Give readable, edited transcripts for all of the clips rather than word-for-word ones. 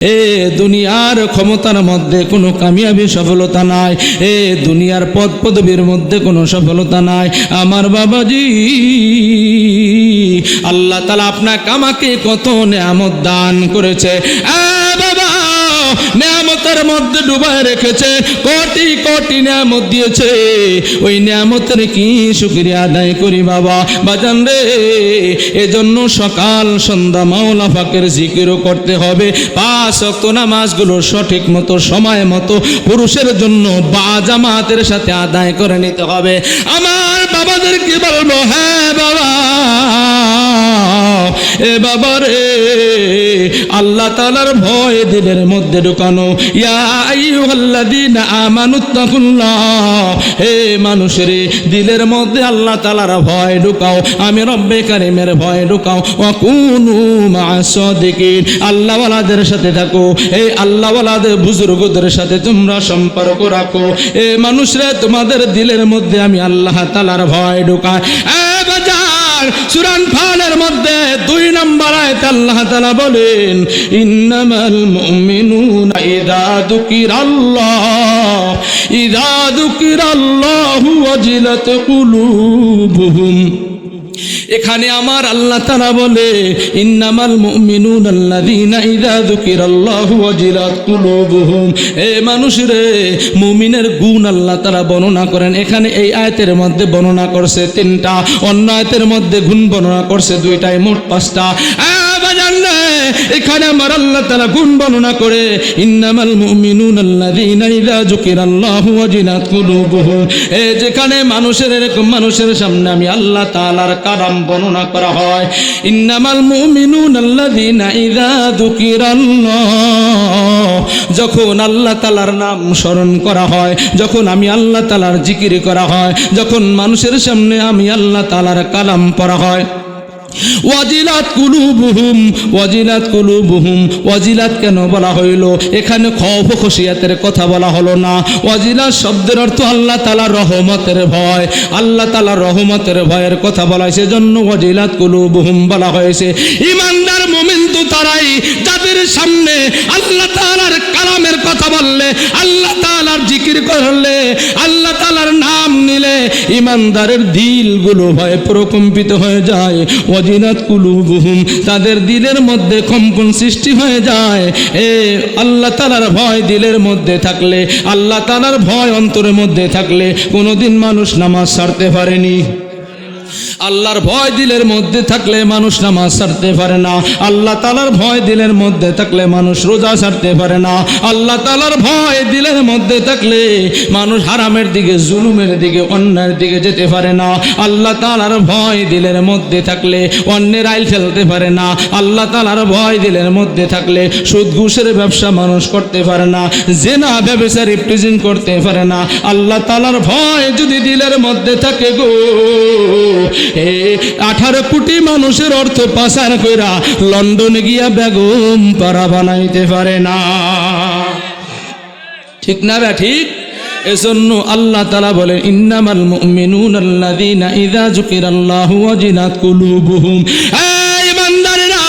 এ দুনিয়ার ক্ষমতার মধ্যে কোনো কামিয়াবি সফলতা নাই, এ দুনিয়ার পদ পদবীর মধ্যে কোনো সফলতা নাই। আমার বাবাজি, আল্লাহ তাআলা আপনাকে আমাকে কত নেয়ামত দান করেছে। বাবা, নেয়ামতের মধ্যে ডুবায় রেখেছে, কোটি কোটি নেয়ামত দিয়েছে। ওই নেয়ামতের কি শুকরিয়া আদায় করি বাবা? বাজান রে, এজন্য সকাল সন্ধ্যা মাওলা পাকের জিকিরও করতে হবে। 5 ওয়াক্ত নামাজগুলো সঠিক মতো সময় মতো পুরুষের জন্য বা জামাতের সাথে আদায় করে নিতে হবে। আমার বাবাদেরকে বলবো, হ্যাঁ বাবা, এ বাবা রে, আল্লাহ তাআলার ভয় দিলের মধ্যে ঢুকানো। ইয়া আইয়ুহাল্লাযীনা আমানুত্তাকুল্লাহ, হে মানুষের দিলের মধ্যে আল্লাহ তাআলার ভয় ঢুকাও, আমি রব্বে কারীমের ভয় ঢুকাও। ওয়া কুনু মা'আস সাদিকিন, আল্লাহওয়ালাদের সাথে থাকো, এই আল্লাহওয়ালাদের বুজুর্গদের সাথে তোমরা সম্পর্ক রাখো। এ মানুষরা, তোমাদের দিলের মধ্যে আমি আল্লাহ তাআলার ভয় ঢুকাই। সূরা আনফালের মধ্যে 2 নম্বর আয়াতে আল্লাহ তাআলা বলেন, ইন্নামাল মুমিনুনা ইযা যুকিরাল্লাহু ওয়াজিলাত কুলুবুহুম। এখানে আমার আল্লাহ তাআলা বলে, ইন্নামাল মুমিনুনা আল্লাযীনা ইযা যুকিরাল্লাহু ওয়াজিলাত কুলুবুহুম। এ মানুষরে, মুমিনের গুণ আল্লাহ তাআলা বর্ণনা করেন। এখানে এই আয়াতের মধ্যে বর্ণনা করছে 3টা, অন্য আয়াতের মধ্যে গুণ বর্ণনা করছে 2টায়, মোট 5টা। এখানে আমার আল্লাহ তাআলা গুণ বর্ণনা করে, ইন্নামাল মুমিনুনা আল্লাযীনা ইযা যুকিরাল্লাহু ওয়াজিলাত কুলুবুহুম। যেখানে মানুষের এরকম মানুষের সামনে আমি আল্লাহ তাআলার কালাম বর্ণনা করা হয়, ইন্নামাল মুমিনুনা আল্লাযীনা ইযা যুকিরাল্লাহ, যখন আল্লাহ তাআলার নাম স্মরণ করা হয়, যখন আমি আল্লাহ তাআলার জিকির করা হয়, যখন মানুষের সামনে আমি আল্লাহ তাআলার কালাম পড়া হয়, ওয়াজিলাত কুলুবুহুম, ওয়াজিলাত কুলুবুহুম। ওয়াজিলাত কেন বলা হইল? এখানে খৌফ খশিয়াতের কথা বলা হলো না। ওয়াজিলাত শব্দের অর্থ আল্লাহ তাআলার রহমতের ভয়, আল্লাহ তাআলার রহমতের ভয়ের কথা বলা হয়েছে, জন্য ওয়াজিলাত কুলুবুহুম বলা হয়েছে। ইমানদার মুমিন তো তারাই যাদের সামনে আল্লাহ তাআলার কালামের কথা বললে, আল্লাহ তাআলার জিকির করলে, আল্লাহ তাআলার নাম নিলে ইমানদারের দিলগুলো ভয়ে প্রকম্পিত হয়ে যায়। ওয়াজিলাত কুলুবুহুম, তাদের দিলের মধ্যে কম্পন সৃষ্টি হয়ে যায়। আল্লাহ তাআলার ভয় দিলের মধ্যে থাকলে, আল্লাহ তাআলার ভয় অন্তরের মধ্যে থাকলে কোনোদিন মানুষ নামাজ ছাড়তে পারেনি। আল্লাহর ভয় দিলের মধ্যে থাকলে মানুষ নামাজ ছাড়তে পারে না। আল্লাহ তাআলার ভয় দিলের মধ্যে থাকলে মানুষ রোজা ছাড়তে পারে না। আল্লাহ তাআলার ভয় দিলের মধ্যে থাকলে মানুষ হারামের দিকে, জুলুমের দিকে, অন্যায়ের দিকে যেতে পারে না। আল্লাহ তাআলার ভয় দিলের মধ্যে থাকলে অন্যের আইল ফেলতে পারে না। আল্লাহ তাআলার ভয় দিলের মধ্যে থাকলে সুদ ঘুষের ব্যবসা মানুষ করতে পারে না, জিনা ব্যবসা রিপ্রেজেন্ট করতে পারে না। আল্লাহ তাআলার ভয় যদি দিলের মধ্যে থাকে গো, 18 কোটি মানুষের অর্থ পাচার কইরা লন্ডনে গিয়া বেগম পাড়া বানাইতে পারে না। ঠিক না বে ঠিক? এজন্য আল্লাহ তাআলা বলেন, ইন্নামাল মুমিনুনা আল্লাযীনা ইযা যুকিরাল্লাহু ওয়াজিলাত কুলুবুহুম। ইমানদারেরা,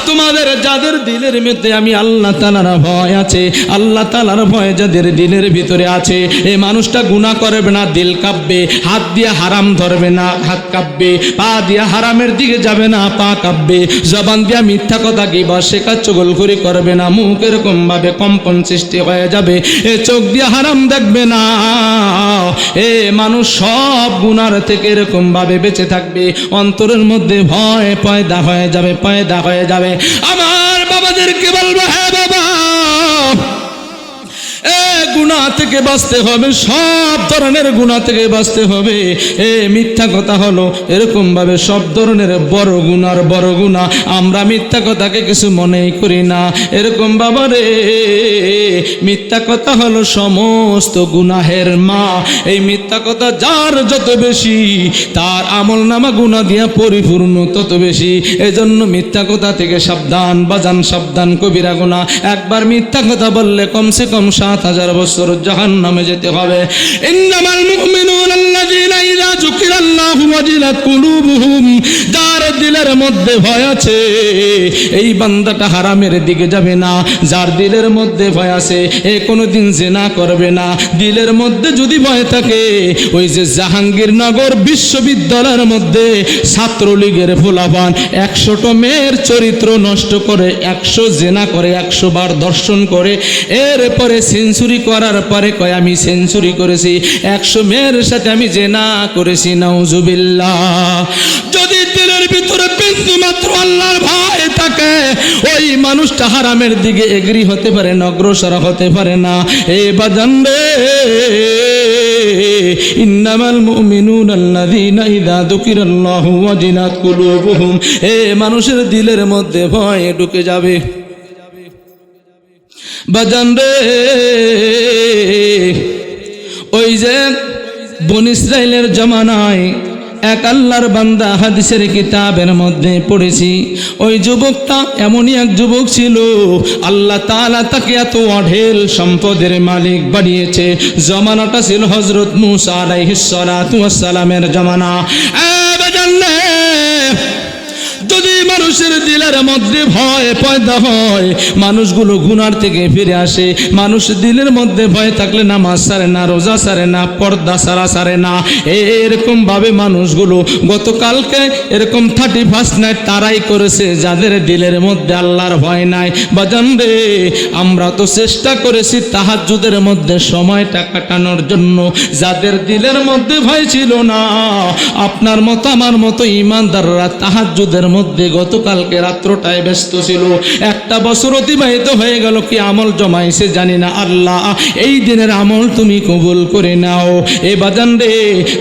তোমাদের যাদের দিলের মধ্যে আমি আল্লাহ তাআলার ভয় আছে, আল্লাহ তাআলার ভয় যাদের দিলের ভিতরে আছে, এই মানুষটা গুনাহ করবে না, দিল কাঁপবে, হাত দিয়ে হারাম ধরবে না, হাত কাঁপবে, পা দিয়ে হারামের দিকে যাবে না, পা কাঁপবে, জবান দিয়ে মিথ্যা কথা কিবা শেখা চগলখড়ি করবে না, মুখ এরকম ভাবে কম্পন সৃষ্টি হয়ে যাবে, চোখ দিয়ে হারাম দেখবে না। মানুষ সব গুনার থেকে এরকম ভাবে বেঁচে থাকবে, অন্তরের মধ্যে ভয় পয়দা হয়ে যাবে, পয়দা হয়ে যাবে। আমার বাবাদেরকে বলবো, হ্যাঁ বাবা, গুনাহ থেকে বাঁচতে হবে, সব ধরনের গুনাহ থেকে বাঁচতে হবে। মিথ্যা কথা হলো এরকম ভাবে সব ধরনের বড় গুনার বড় গুনাহ, আমরা মিথ্যা কথাকে কিছু মনেই করি না। এরকম বাবা রে, মিথ্যা কথা হলো সমস্ত গুনাহের মা। এই মিথ্যা কথা যার যত বেশি, তার আমল নামা গুনাহ দিয়া পরিপূর্ণ তত বেশি। এজন্য মিথ্যা কথা থেকে সাবধান বাজান, সাবধান কবিরা গুনাহ। একবার মিথ্যা কথা বললে কমসে কম 7000 বছর বছর জাহান্নামে যেতে হবে। ইন্নামাল মুমিনুনা আল্লাযীনা ইযা যুকিরাল্লাহু ওয়াজিলাত কুলুবুহুম, যার দিলের মধ্যে ভয় আছে এই বান্দাটা হারামের দিকে যাবে না। যার দিলের মধ্যে ভয় আছে এ কোনোদিন জিনা করবে না। দিলের মধ্যে যদি ভয় থাকে, ওই যে জাহাঙ্গীরনগর বিশ্ববিদ্যালয়ের মধ্যে ছাত্রলীগের ফুলাবান 100টা মেয়ের চরিত্র নষ্ট করে, 100 জিনা করে, 100 বার দর্শন করে, এরপরে সেঞ্চুরি করার পরে কয় আমি সেঞ্চুরি করেছি, 100 মেয়ের সাথে আমি জিনা করেছি। নাউজুবিল্লাহ। যদি দিলের ভিতরে বিন্দু মাত্র আল্লাহর ভয় থাকে, ওই মানুষটা হারামের দিকে এগ্রি হতে পারে না, অগ্রসর হতে পারে না। এ বাজান রে, ইন্নামাল মুমিনুনা আল্লাযীনা ইযা যুকিরাল্লাহু ওয়াজিলাত কুলুবুহুম, এ মানুষের দিলের মধ্যে ভয় ঢুকে যাবে। বাজান রে, ওই যে বনি ইসরাইলের জামানায় এক আল্লাহর বান্দা, হাদিসের কিতাবের মধ্যে পড়েছি, ওই যুবকটা এমনই এক যুবক ছিল, আল্লাহ তাআলা তাকে এত অঢেল সম্পদের মালিক বানিয়েছে। জামানাটা ছিল হযরত মুসা আলাইহিস সালাতু ওয়াস সালামের জামানা। যদি মানুষের দিলের মধ্যে ভয় পয়দা হয়, মানুষগুলো গুনার থেকে ফিরে আসে। মানুষ দিলের মধ্যে ভয় থাকলে নামাজ ছাড়ে না, রোজা ছাড়ে না, পর্দা ছাড়ে না। এরকম ভাবে মানুষগুলো গতকালকে এরকম 31 নাইট তারাই করেছে যাদের দিলের মধ্যে আল্লাহর ভয় নাই। বাজান রে, আমরা তো চেষ্টা করেছি তাহাজ্জুদের মধ্যে সময়টা কাটানোর জন্য। যাদের দিলের মধ্যে ভয় ছিল না, আপনার মতো আমার মতো ইমানদাররা তাহাজ্জুদের মধ্যে গতকালকে রাত্রটায় ব্যস্ত ছিল। 1টা বছর অতিবাহিত হয়ে গেল, কি আমল জমাইছে জানি না। আল্লাহ এই দিনের আমল তুমি কবুল করে নাও। এ বাজান রে,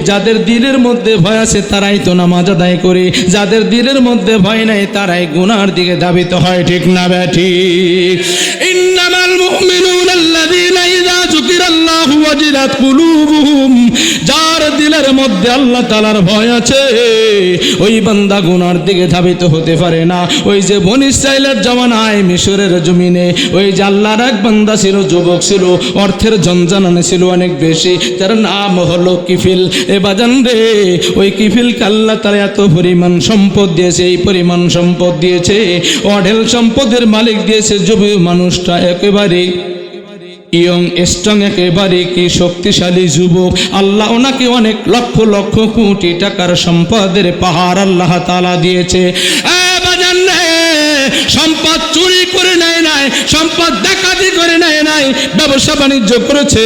যাদের দিলের মধ্যে ভয় আছে তারাই তো নামাজ আদায় করে, যাদের দিলের মধ্যে ভয় নাই তারাই গুনার দিকে ধাবিত হয়। ঠিক না ঠিক? ইন্নামাল মুমিনুনা আল্লাযীনা ইযা যুকিরাল্লাহু ওয়াজিলাত কুলুবুহুম, যার দিলের মধ্যে আল্লাহ তাআলার ভয় আছে ওই বান্দা গুনার দিকে ধাবিত হতে পারে না। ওই যে বনি ইসরাইলের জামানায় মিশরের জমিনে ওই যে আল্লাহর এক বান্দা ছিল, যুবক ছিল, অর্থের জঞ্জানানে ছিল অনেক বেশি, যার নাম হলো কিফিল। এ বাজান রে, ওই কিফিলকে আল্লাহ তাআলা এত পরিমাণ সম্পদ দিয়েছে, এই পরিমাণ সম্পদ দিয়েছে, অঢেল সম্পদের মালিক দিয়েছে। যুবক মানুষটা একেবারে ইয়ং স্ট্রং, একেবারে কি শক্তিশালী যুবক। আল্লাহ ওনাকে অনেক লক্ষ লক্ষ কোটি টাকার সম্পদের পাহাড় আল্লাহ তাআলা দিয়েছে। সম্পদ চুরি করে নেয় নাই, সম্পদ ডাকাতি করে নেয় নাই, ব্যবসা বাণিজ্য করেছে,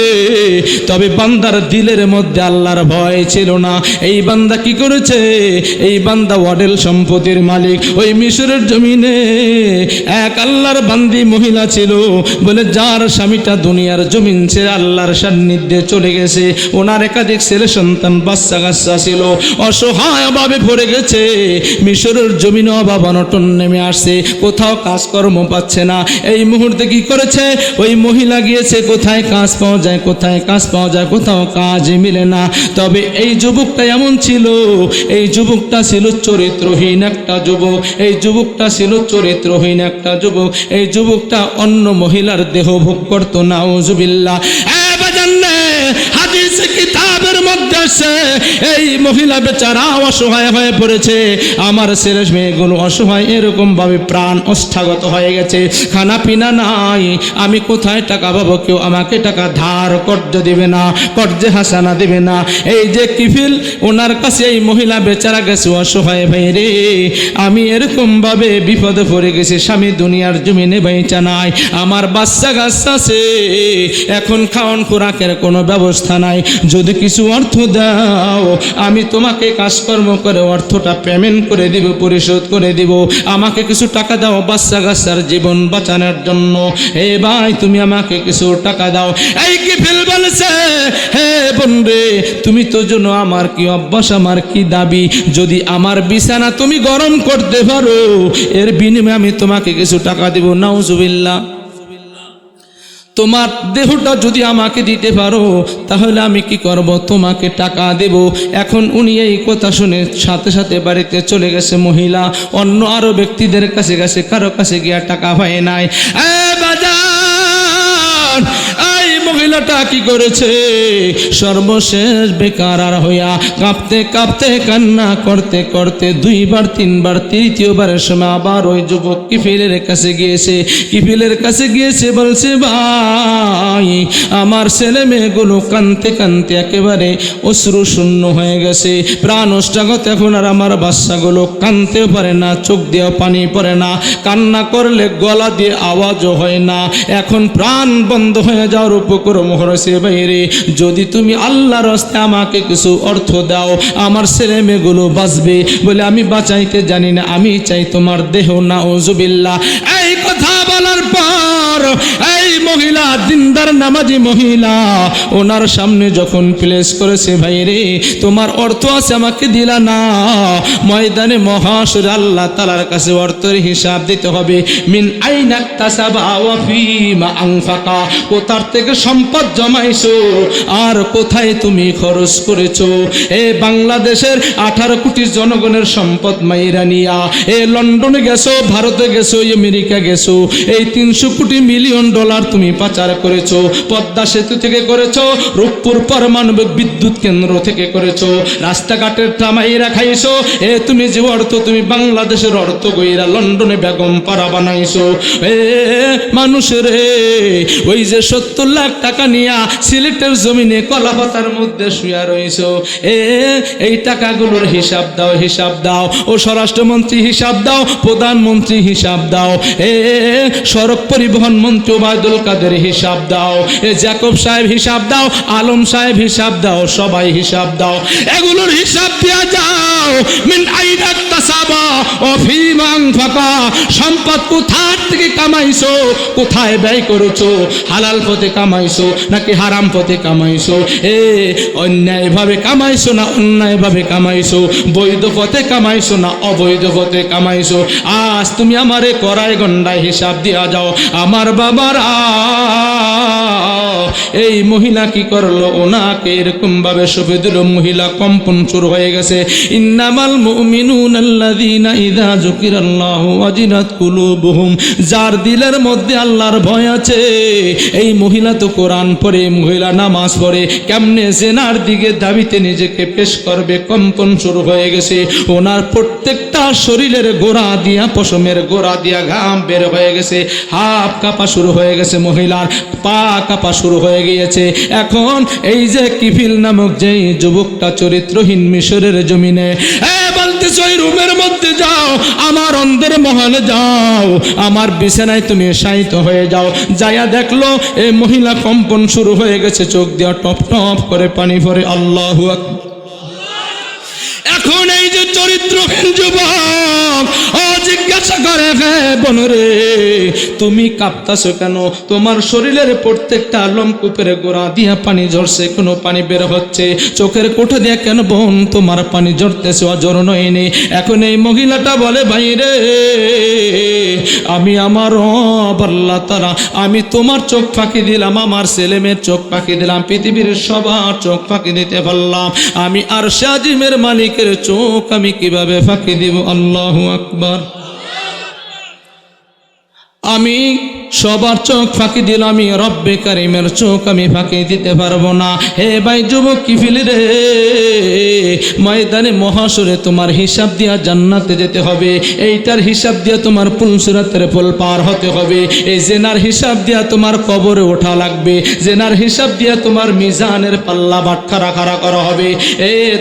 তবে বান্দার দিলের মধ্যে আল্লাহর ভয় ছিল না। এই বান্দা কি করেছে? এই বান্দা অঢেল সম্পদের মালিক। ওই মিশরের জমিনে এক আল্লাহর বান্দি মহিলা ছিল, বলে যার স্বামীটা দুনিয়ার জমিন ছেড়ে আল্লাহর সান্নিধ্যে চলে গেছে। ওনার একাধিক ছেলে সন্তান, বাচ্চা কাচ্চা ছিল, অসহায় অভাবে পড়ে গেছে। মিশরের জমিনে অভাব অনটন নেমে আসছে, কোথাও কাজকর্ম পাচ্ছে না। এই মুহূর্তে কি করেছে? ওই মহিলা গিয়েছে কোথায় কাজ পাওয়া যায়, কোথায় কাজ পাওয়া যায়, কোথাও কাজ মিলে না। তবে এই যুবকটা এমন ছিল, এই যুবকটা ছিল চরিত্রহীন একটা যুবক, এই যুবকটা ছিল চরিত্রহীন একটা যুবক। এই যুবকটা অন্য মহিলার দেহ ভোগ করত। নাউজুবিল্লাহ। হাদিস কিতাবের মধ্যে আছে, এই মহিলা বেচারা অসহায় হয়ে পড়েছে। আমার ছেলে মেয়েগুলো অসহায়, এরকম ভাবে প্রাণ অষ্টাগত হয়ে গেছে, খানা পিনা নাই, আমি কোথায় টাকা পাবো? কেউ আমাকে টাকা ধার কর্জে দিবে না, কর্জে হাসানা দিবে না। এই যে কিফিল, ওনার কাছে এই মহিলা বেচারা গেছে অসহায়, ভাই রে আমি এরকম ভাবে বিপদে পড়ে গেছি, স্বামী দুনিয়ার জমিনে বেঁচে নাই, আমার বাচ্চা কাচ্চা আছে, এখন খাওয়ান খোরাকের কোনো ব্যবস্থা নাই, যদি কিছু অর্থ দাও আমি তোমাকে কাজকর্ম করে অর্থটা পেমেন্ট করে দিব, পরিশোধ করে দিব, আমাকে কিছু টাকা দাও বাচ্চা কাচ্চার জীবন বাঁচানোর জন্য। হে ভাই তুমি আমাকে কিছু টাকা দাও। এই কিফিল বলেছে, হে বোন রে, তুমি তো জানো আমার কি অভ্যাস, আমার কি দাবি, যদি আমার বিছানা তুমি গরম করতে পারো এর বিনিময়ে আমি তোমাকে কিছু টাকা দিব। নাউজুবিল্লাহ। তোমার দেহটা যদি আমাকে দিতে পারো তাহলে আমি কি করব? তোমাকে টাকা দেব। এখন উনি এই কথা শুনে সাথে সাথে বাড়িতে চলে গেছে মহিলা, অন্য আরো ব্যক্তিদের কাছে গেছে, কারো কাছে গিয়া টাকা হয় নাই। এই মহিলা মহিলাটা কি করেছে, সর্বশেষ বেকার হইয়া কাঁপতে কাঁপতে কান্না করতে করতে 2বার 3বার, তৃতীয়বারের সময় আবার ওই যুবক কিফিলের কাছে গিয়েছে। কিফিলের কাছে গিয়েছে, বলছে ভাই আমার ছেলে মেয়েগুলো কানতে কানতে একেবারে অশ্রু শূন্য হয়ে গেছে, প্রাণ ওষ্ঠাগত, এখন আর আমার বাচ্চাগুলো কানতেও পারে না, চোখ দিয়েও পানি পড়ে না, কান্না করলে গলা দিয়ে আওয়াজও হয় না, এখন প্রাণ বন্ধ হয়ে যাওয়ার উপক্রম হয়েছে। বাইরে যদি তুমি আল্লাহর রাস্তায় আমাকে কিছু অর্থ দাও, আমার ছেলে মেয়েগুলো বাঁচবে। বলে আমি বাঁচাইতে জানি না, আমি চাই তোমার দেহ। নাউজুবিল্লাহ। এই কথা বলার পর এই মহিলা, দিনদার নামাজি মহিলা, ওনার সামনে যখন প্লেস করেছে, ভাই রে তোমার অর্থ আছে আমাকে দিলা না, ময়দানে মহাসুরে আল্লাহ তাআলার কাছে অর্থের হিসাব দিতে হবে। মিন আইনা তাসাবা ওয়া ফিমা আনফাকা, কোথার থেকে সম্পদ জমাইছো আর কোথায় তুমি খরচ করেছো। এ বাংলাদেশের 18 কোটি জনগণের সম্পদ মাইরা নিয়া এ লন্ডনে গেছো, ভারতে গেছো, আমেরিকা গেছো, এই 300 কোটি মিলিয়ন ডলার তুমি পাচার করেছো। পদ্মা সেতু থেকে করেছো, রূপপুর পারমাণবিক বিদ্যুৎ কেন্দ্র থেকে করেছো, রাস্তাঘাটের টামাইরা খাইছো। এ তুমি যে অর্থ, তুমি বাংলাদেশের অর্থ গইরা লন্ডনে বেগম পাড়া বানাইছো। এ মানুষের ওই যে 70 লাখ টাকা নিয়া সিলেটের জমিনে কলাপাতার মধ্যে শুয়া রইছো, এই টাকাগুলোর হিসাব দাও, হিসাব দাও। ও স্বরাষ্ট্রমন্ত্রী হিসাব দাও, প্রধানমন্ত্রী হিসাব দাও, সড়ক পরিবহন মন্ত্রী ওবায়দুল কাদের হিসাব দাও, জ্যাকব সাহেব হিসাব দাও, আলম সাহেব হিসাব দাও, সবাই হিসাব দাও। এগুলোর হিসাব দিয়া যাও। মিন আইনা তাসাবা ও ফিমা আনফাকা, সম্পদ কোথার থেকে কামাইছো, কোথায় ব্যয় করেছো, হালাল পথে কামাইছো নাকি হারাম পথে কামাইছো, অন্যায়ভাবে কামাইছো না অন্যায়ভাবে কামাইছো, বৈধ পথে কামাইছো না অবৈধ পথে কামাইছো। আজ তুমি আমারে কড়াই গন্ডায় হিসাব দিয়া যাও। আমার বাবারা, এই মহিলা কি করলো, ওনাকে এরকম ভাবে সঁপে দিল। মহিলা কম্পন শুরু হয়ে গেছে। ইন্নামাল মুমিনুনা আল্লাযীনা ইযা যুকিরাল্লাহু ওয়াজিলাত কুলুবুহুম, যার দিলের মধ্যে আল্লাহর ভয় আছে। এই মহিলা তো কোরআন পড়ে, মহিলা নামাজ পড়ে, কেমনে জেনার দিকে দাবিতে নিজেকে পেশ করবে, কম্পন শুরু হয়ে গেছে। ওনার প্রত্যেকটা শরীরের গোড়া দিয়া, পশমের গোড়া দিয়া ঘাম বের হয়ে গেছে, হাত কাঁপা শুরু হয়ে গেছে, মহিলার পা কাঁপা শুরু হয়ে গিয়েছে। এখন এই যে কিফিল নামক যে যুবকটা চরিত্রহীন মিশরের জমিনে বলতেছে, ওই রুমের মধ্যে যাও, আমার অন্ধের মহলে যাও, আমার বিছানায় তুমি শায়িত হয়ে যাও। যাইয়া দেখলো এই মহিলা কম্পন শুরু হয়ে গেছে, চোখ দিয়া টপ টপ করে পানি পড়ে। আল্লাহু আকবার। এখন এই যে চরিত্রহীন যুবক ও জিজ্ঞাসা করে, হ্যাঁ বোনরে তুমি কাঁপতাছো কেন, তোমার শরীরের প্রত্যেকটা লোমকূপের গোড়া দিয়া পানি ঝরছে, কোনো পানি বের হচ্ছে, চোখের কোঠা দিয়া কেন বোন তোমার পানি ঝরতেছে, অজর নয়নি। এখন এই মহিলাটা বলে, ভাই রে আমি আমার রব আল্লাহ তাআলা, আমি তোমার চোখ ফাঁকি দিলাম, আমার ছেলে মেয়ের চোখ ফাঁকি দিলাম, পৃথিবীর সবার চোখ ফাঁকি দিতে পারলাম, আমি আরশে আজিমের মালিকের চোখ আমি কিভাবে ফাঁকি দিব। আল্লাহু আকবার। আমি সবার চোখ ফাঁকি দিলাম, আমি রব্বে কারিমের চোখ আমি ফাঁকি দিতে পারবো না। হে ভাই যুবক কিফিল রে, ময়দানে মহাসুরে তোমার হিসাব দিয়া জান্নাতে যেতে হবে, এইটার হিসাব দিয়া তোমার পুলসিরাতের পুল পার হতে হবে, এই জেনার হিসাব দিয়া তোমার কবরে ওঠা লাগবে, জেনার হিসাব দিয়া তোমার মিজানের পাল্লা বাটখারা খাড়া করা হবে,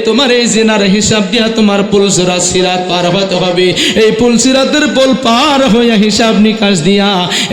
তোমার এই জেনার হিসাব দিয়া তোমার পুলসিরাত সিরাত পার হতে হবে। এই পুলসিরাতের পুল পার হইয়া হিসাব নিকাশ দিয়া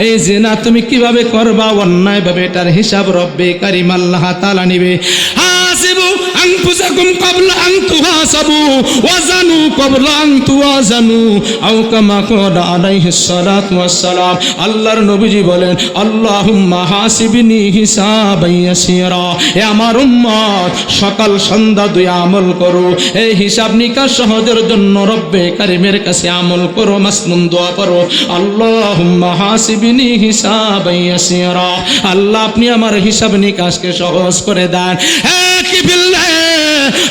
এই জিনা তুমি কিভাবে করবা অন্যায় ভাবে, এটার হিসাব রব্বে কারিম আল্লাহ তাআলা নিবে। হাসিবু আনফুসাকুম ক্বাবলা আন তুহাসাবু ওয়াজানু ক্বাবলা আন তুওয়াজানু আও কামা ক্বালা আলাইহিস সালাতু ওয়াস সালাম। আল্লাহর নবীজি বলেন, আল্লাহুম্মা হাসিবনি হিসাবান ইয়াসীরা, হে আমার উম্মত সকাল সন্ধ্যা দুই আমল করো, এই হিসাব নিকাশ সহজের জন্য রব্বে কারিমের কাছে আমল করো, মাসনুন দোয়া করো, আল্লাহুম্মা হাসিবনি হিসাবান ইয়াসীরা, আল্লাহ আপনি আমার হিসাব নিকাশকে সহজ করে দেন। হে কিফিল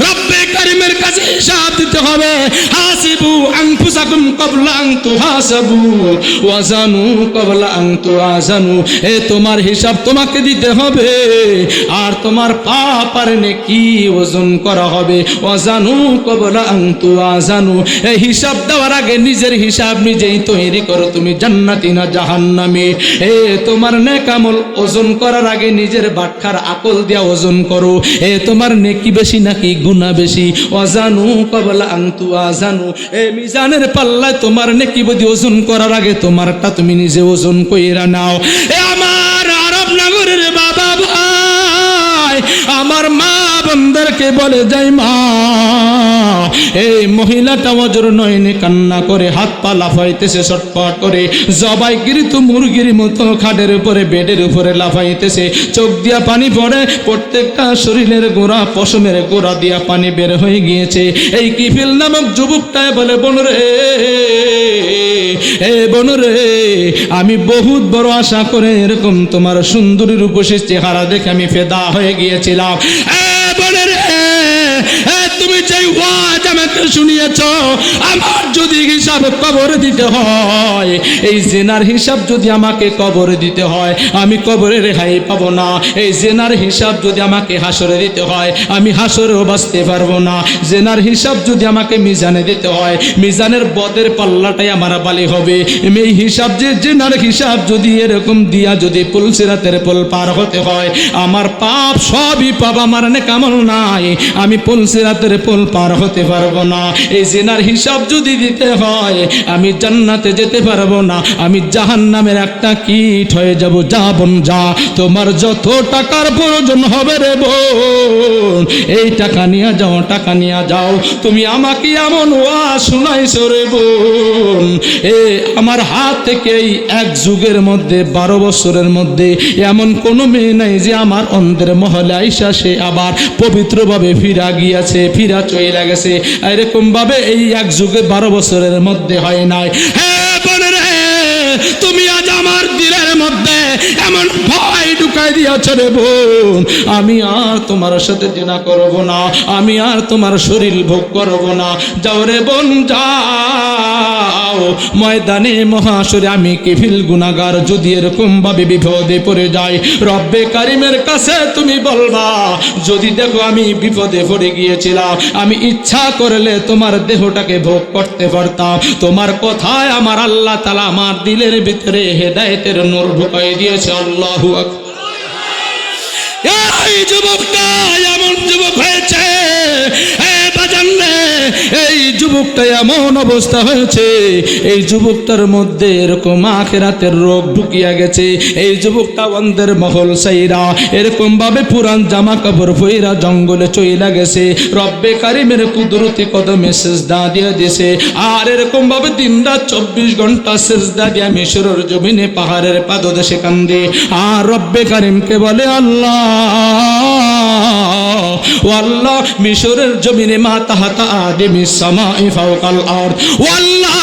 রব্বে কারিম কারিমের কাছে হিসাব দিতে হবে। হাসিবু আনফুসাকুম ক্বাবলা আন তুহাসাবু ওয়াজানু ক্বাবলা আন তুআজানু। এ তোমার হিসাব তোমাকে দিতে হবে, আর তোমার পাপ আর নেকি ওজন করা হবে। ওয়াজানু ক্বাবলা আন তুআজানু। এই হিসাব দেওয়ার আগে নিজের হিসাব নিজেই তৈরি করো, তুমি জান্নাতি না জাহান্নামী। এ তোমার নেক আমল ওজন করার আগে নিজের বাটখার আকল দিয়া ওজন করো, এ তোমার নেকি বেশি নাকি গুনাহ বেশি। ওয়াজানু ক্বাবলা আন তুআজানু। এই মিজানের পাল্লায় তোমার নেকি বদি ওজন করার আগে তোমারটা তুমি নিজে ওজন কইরা নাও। এ আমার আরব নগরের বাবা ভাই, আমার মা বোনদেরকে বলে যাই, মা এই মহিলাটা অজর নয়নে কান্না করে হাত পা লাফাইতেছে ছটফট করে, জবাইকৃত মুরগির মতো খাটের উপরে বেডের উপরে লাফাইতেছে, চোখ দিয়া পানি পড়ে, প্রত্যেকটা শরীরের গোড়া পশমের গোড়া দিয়া পানি বের হয়ে গিয়েছে। এই কিফিল নামক যুবকটায় বলে, বোনরে এ বোনরে, আমি বহুত বড় আশা করে এরকম তোমার সুন্দরী রূপসী চেহারা দেখে আমি ফেদা হয়ে গিয়েছিলাম। বোনরে, তুমি যেই ওয়াজ আমাকে শুনিয়েছ, আমার যদি হিসাব কবরে দিতে হয়, এই জেনার হিসাব যদি আমাকে কবরে দিতে হয়, আমি কবরে রেহাই পাবো না। এই জেনার হিসাব যদি আমাকে হাসরে দিতে হয়, আমি হাসরেও বাঁচতে পারবো না। জেনার হিসাব যদি আমাকে মিজানে দিতে হয়, মিজানের বদের পাল্লাটাই আমার বালি হবে। এই হিসাব যে জেনার হিসাব যদি এরকম দিয়া যদি পুলসিরাতের পোল পার হতে হয়, আমার পাপ সবই পাপ, আমার নেক আমল নাই, আমি পুলসিরাতের পোল পার হতে পারবো না। এই জেনার হিসাব যদি দিতে হয়, আমি জান্নাতে যেতে পারবো না, আমি জাহান্নামের একটা কীট হয়ে যাব। যা বোন যা, তোমার যত টাকার প্রয়োজন হবে রে বোন, এই টাকা নিয়ে যাও, টাকা নিয়ে যাও। তুমি আমাকে এমন ওয়াজ শুনাইছো রে বোন, এ আমার হাত থেকে এই এক যুগের মধ্যে 12 বছরের মধ্যে এমন কোনো মেয়ে নাই যে আমার অন্তরের মহলে আইসা সে আবার পবিত্রভাবে ফিরা গিয়েছে, ফিরা চলে গেছে। এরকম ভাবে এই এক যুগে 12 বছরের মধ্যে হয় নাই। হ্যাঁ বোনেরে, তুমি আজ আমার দিলের মধ্যে এমন ভয় ঢুকাই দিয়েছ রে বোন, আমি আর তোমার সাথে জিনা করব না, আমি আর তোমার শরীর ভোগ করব না। যাও রে বোন যাও, ময়দানে মহাশরে আমি কিফিল গুনাহগার যদি এরকম ভাবে বিপদে পড়ে যাই, রব্বে কারিমের কাছে তুমি বলবা, যদি দেখো আমি বিপদে পড়ে গিয়েছিলাম, আমি ইচ্ছা করলে তোমার দেহটাকে ভোগ করতে পারতাম। তোমার কথায় আমার আল্লাহ তাআলা আমার দিলের ভিতরে হেদায়েতের নূর ঢুকাই দিয়েছে। আল্লাহু আকবার। এই যুবকটা এমন যুবক হয়েছে, এই যুবকটা এমন অবস্থা হয়েছে, এই যুবকটার মধ্যে এরকম আখিরাতের রোগ ঢুকিয়া গেছে। এই যুবকটা অন্ধের মহল সাইরা এরকম ভাবে পুরান জামা কাপড় পইরা জঙ্গলে চইলা গেছে, রব্বে কারিমের কুদরতি কদমে সিজদা দিয়ে দিয়েছে। আর এরকম ভাবে দিনরাত 24 ঘন্টা সিজদা দিয়া মিশরের জমিনে পাহাড়ের পাদদেশে কান্দে, আর রব্বে কারিমকে বলে, আল্লাহ ও আল্লাহ, মিশরের জমিনে মা তাহাতা আদিমিস সামাই ফাওকাল আরদ, ও আল্লাহ,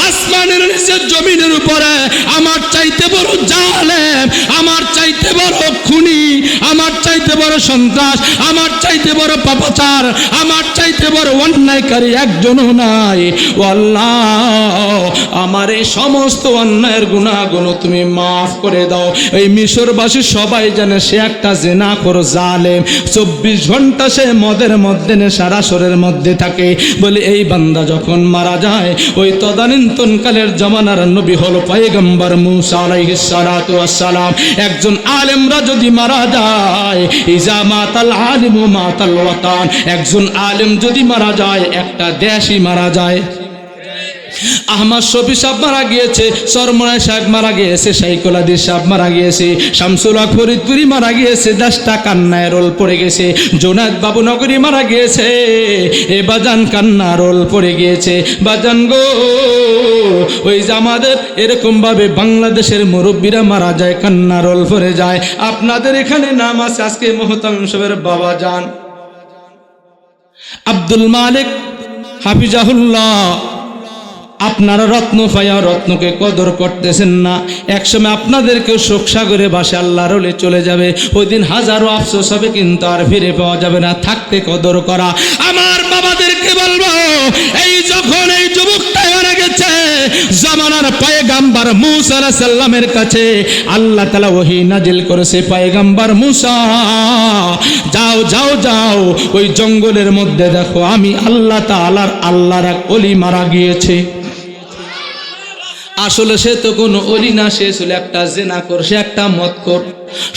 আসমানের নিচে জমিনের উপরে আমার চাইতে বড় জালেম, আমার চাইতে বড় খুনি, আমার চাইতে বড় সন্ত্রাস, আমার চাইতে বড় পাপাচার, আমার চাইতে বড় অন্যায়কারী একজনও নাই। ও আল্লাহ, আমার এই সমস্ত অন্যায়ের গুনাহগুলো তুমি মাফ করে দাও। এই মিশরবাসী সবাই জানে সে একটা জিনাখোর জালেম, 24 ঘন্টা সে মদের মধ্যে নেশারাসরের মধ্যে থাকে। বলে এই বান্দা যখন মারা যায়, ওই তদানীন্তনকালের জমানার নবী হলো পয়গম্বর মুসা আলাইহিস সালাতু ওয়াস সালাম। একজন আলেমরা যদি মারা যায়, ইজা মাতাল আলিমু মাতাল ওয়াতান, একজন আলেম যদি মারা যায়, একটা দেশই মারা যায়। আহমদ শফি সাহেব মারা গিয়েছে, সরমনাই সাহেব মারা গিয়েছে, শাইখুল হাদিস সাহেব মারা গিয়েছে, শামসুল হক ফরিদপুরি মারা গিয়েছে, 10টা কান্নায় রোল পড়ে গেছে। জোনায়েদ বাবু নগরী মারা গিয়েছে, এ বাজান কান্না রোল পড়ে গিয়েছে। বাজান গো, ওই যে আমাদের এরকম ভাবে বাংলাদেশের মুরব্বীরা মারা যায়, কান্না রোল পড়ে যায়। আপনাদের এখানে নাম আছে আজকে মোহতামিম সাহেবের বাবা জান আব্দুল মালিক হাফিজাহুল্লাহ। আপনারা রত্ন পাইয়া রত্নকে কদর করতেছেন না, একসময় আপনাদেরকেও শোক সাগরে বাসে আল্লাহর ওলি চলে যাবে, ওই দিন হাজারো আফসোস হবে, কিন্তু আর ফিরে পাওয়া যাবে না। থাকতে কদর করা। আমার বাবাদেরকে বলবো, এই যখন এই যুবকটা মারা গেছে, জামানার পয়গাম্বর মুসা আলাইহিস সালামের কাছে আল্লাহ তাআলা ওহী নাজিল করেছে, পয়গাম্বর মুসা যাও যাও যাও ওই জঙ্গলের মধ্যে দেখো আমি আল্লাহ তাআলার আল্লাহর এক ওলি মারা গিয়েছে। আসলে সে তো কোনো ওলি না, সে ছিল একটা জেনাখোর, সে একটা মদখোর,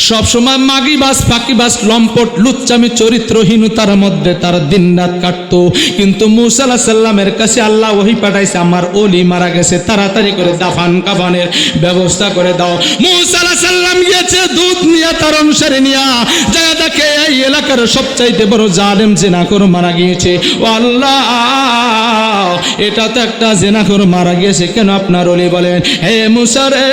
সবসময় মাগিবাজ ফাঁকিবাজ লম্পট লুচ্চামি চরিত্রহীনতার মধ্যে তার দিন রাত কাটতো। কিন্তু মুসা আলাইহিস সালামের কাছে আল্লাহ ওহী পাঠাইছে, আমার ওলি মারা গেছে, তাড়াতাড়ি করে দাফন কাফনের ব্যবস্থা করে দাও। মুসা আলাইহিস সালাম গিয়েছে দুধ নিয়ে, তার অনুসারে নিয়া যায় দেখে এই এলাকার সবচাইতে বড় জালেম জেনাখোর মারা গিয়েছে। ও আল্লাহ, এটা তো একটা জেনাখোর মারা গিয়েছে, কেন আপনার ওলি বলেন? হে মুসা রে,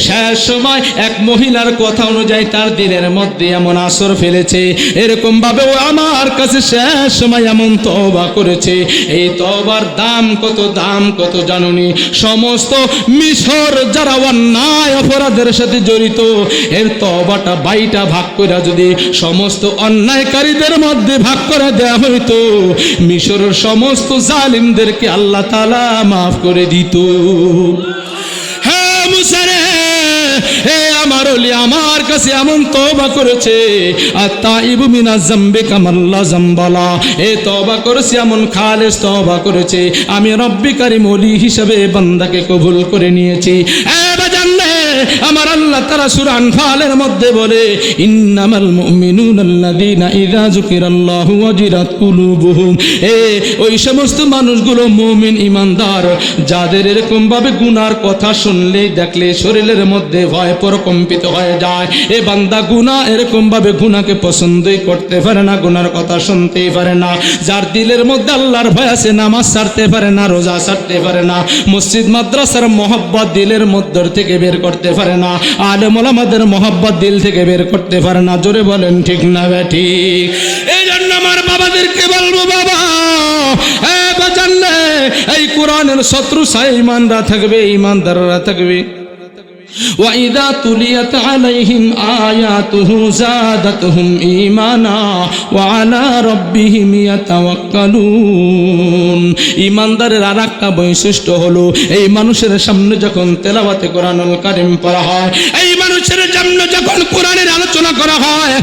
শেষ সময় এক মহিলার কথা অনুযায়ী তার দিনের মধ্যে এমন আসর ফেলেছে, এরকম ভাবে ও আমার কাছে শেষ সময় এমন তওবা করেছে। এই তওবার দাম কত জানুনি? সমস্ত মিশর যারা অন্যায় অপরাধের সাথে জড়িত, এর তওবাটা 22টা ভাগ করে যদি সমস্ত অন্যায়কারীদের মধ্যে ভাগ করে দেওয়া হইতো, মিশরের সমস্ত জালিমদেরকে আল্লাহ তাআলা মাফ করে দিত। হ্যাঁ মুসা রে, হে আমার ওলি আমার কাছে এমন তওবা করেছে, আত-তাইবু মিনাজ যামবি কামাল্লা যামবালা, এ তওবা করেছে এমন খালেস তওবা করেছে, আমি রব্বি কারীম ওলি হিসাবে বান্দাকে কবুল করে নিয়েছি। আমার আল্লাহ তাআলা সূরা আনফালের মধ্যে বলে, ইন্নামাল মুমিনুনা আল্লাযীনা ইযা যুকিরাল্লাহু ওয়াজিলাত কুলুবুহুম, ওই সমস্ত মানুষগুলো মুমিন ইমানদার যাদের এরকম ভাবে গুনার কথা শুনলেই দেখলে শরীরের মধ্যে ভয় প্রকম্পিত হয়ে যায়। এ বান্দা গুনাহ এরকম ভাবে গুনাহকে পছন্দই করতে পারে না, গুনার কথা শুনতেই পারে না। যার দিলের মধ্যে আল্লাহর ভয় আছে, নামাজ ছাড়তে পারে না, রোজা ছাড়তে পারে না, মসজিদ মাদ্রাসার মহব্বত দিলের মধ্য থেকে বের করতে পারে না, আলেম ওলামাদের মহব্বত দিল থেকে বের করতে পারে না। জোরে বলেন ঠিক না ঠিক? এই জন্য আমার বাবাদেরকে বলবো, বাবা এই কোরআনের শত্রু ছায় ইমানদার থাকবে, ইমানদাররা থাকবে। وَإِذَا تُلِيَتْ عَلَيْهِمْ آيَاتُهُ زَادَتْهُمْ إِيمَانًا وَعَلَى رَبِّهِمْ يَتَوَكَّلُونَ। ইমানদারের আরেকটা বৈশিষ্ট্য হলো, এই মানুষের সামনে যখন তেলাওয়াতে কোরআনুল কারীম পড়া হয়, এই মানুষের সামনে যখন কোরআনের আলোচনা করা হয়,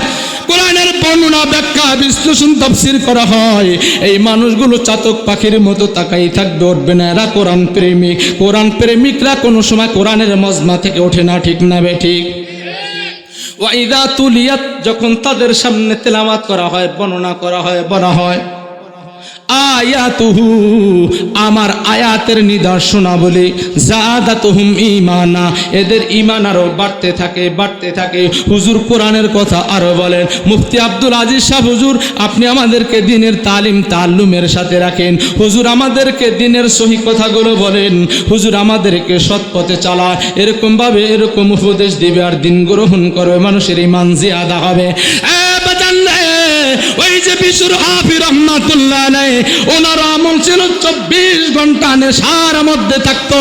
কোরআনের বর্ণনা ব্যাখ্যা বিশ্লেষণ তাফসীর করা হয়, এই মানুষগুলো চাতক পাখির মতো তাকাই থাকবে, উঠবে না। এরা কোরআন প্রেমিক। কোরআন প্রেমিকরা কোনো সময় কোরআনের মজমা থেকে ওঠে না, ঠিক না বে ঠিক? ওয়াইদা তুলিয়াত, যখন তাদের সামনে তেলাওয়াত করা হয়, বর্ণনা করা হয়, বলা হয় আয়াতুহু, আমার আয়াতের নিদর্শনাবলী, জাদাতুহুম ঈমানা, এদের ঈমান আরো বাড়তে থাকে, বাড়তে থাকে। হুজুর কোরআনের কথা আরো বলেন। মুফতি আব্দুল আজিজ সাহেব হুজুর, আপনি আমাদেরকে দ্বীনের তালিম তাআল্লুমের সাথে রাখেন। হুজুর আমাদেরকে দ্বীনের সহি কথাগুলো বলেন। হুজুর আমাদেরকে সৎ পথে চালায়, এরকম ভাবে এরকম উপদেশ দিবে, আর দিন গ্রহণ করবে, মানুষের ঈমান জিয়াদা হবে। ওই যে বিশুর হাফি রহমাতুল্লাহ আলাইহি, ওনার আমল ছিল 24 ঘন্টা নেশার মধ্যে থাকতো,